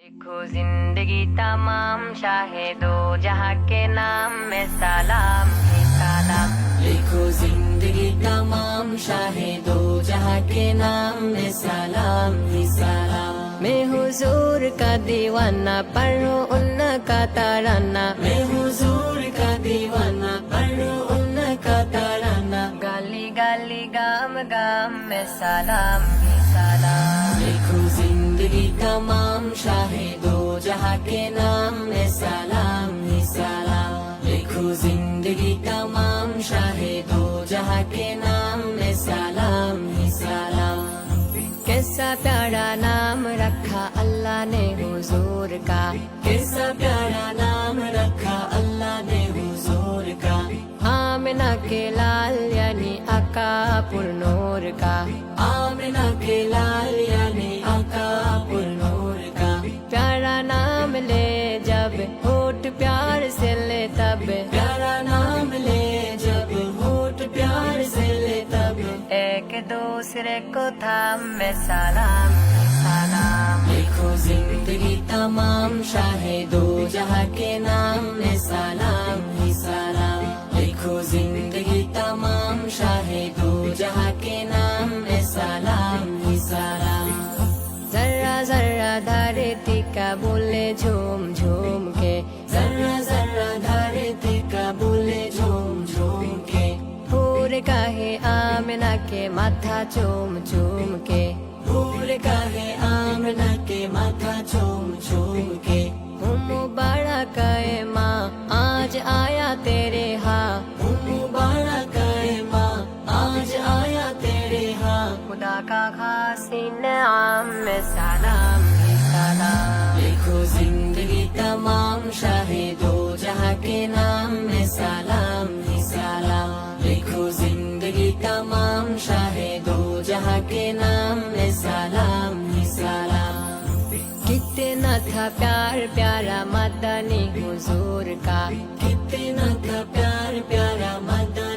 लिखो जिंदगी तमाम शाहे दो जहाँ के नाम में सलाम ही सलाम। लिखो जिंदगी तमाम शाहे दो जहाँ के नाम में सलाम ही सलाम। मैं हुजूर का दीवाना पढ़ो उनका तराना। मैं हुजूर का दीवाना पढ़ो उनका तराना। गली गली गाम गाम में सलाम ही सलाम। लिखो जिंदगी तमाम शाहे दो जहाँ के नाम में सलाम ही सलाम। लिखो जिंदगी तमाम शाहे दो जहाँ के नाम में सलाम ही सलाम। कैसा प्यारा नाम रखा अल्लाह ने हुजूर का। कैसा प्यारा नाम रखा अल्लाह ने हुजूर का। आमिना के लाल यानी आका पुरनूर का। आमिना के लाल यानी आका पुरनूर का। प्यारा नाम ले जब होठ प्यार से ले तब। प्यारा नाम ले जब होठ प्यार से ले तब। एक दूसरे को थाम में सलाम सलाम। लिखो जिंदगी तमाम शाहे दो जहाँ के नाम में सलाम ही सलाम। लिखो जिंदगी तमाम शाहे दो जहाँ के नाम में सलाम ही सलाम। जर्रा जर्रा धरती का बोले झूम झूम के। जर्रा जर्रा धरती का बोले झूम झूम के। पूरे कहे आमिना के माथा चूम चूम के। पूरे कहे आमना के माथा चूम चूम के। मुबारक है माँ आज आया तेरे हाँ। मुबारक है माँ आज आया तेरे हाँ। खुदा का खास इनाम में सलाम ही सलाम। लिखो जिंदगी तमाम शाहे दो जहाँ के नाम में सलाम ही सलाम। लिखो जिंदगी तमाम शाहे दो जहाँ के नाम में सलाम ही सलाम। कितना था प्यार प्यारा मदनी हुजूर का। कितना था प्यार प्यारा मदनी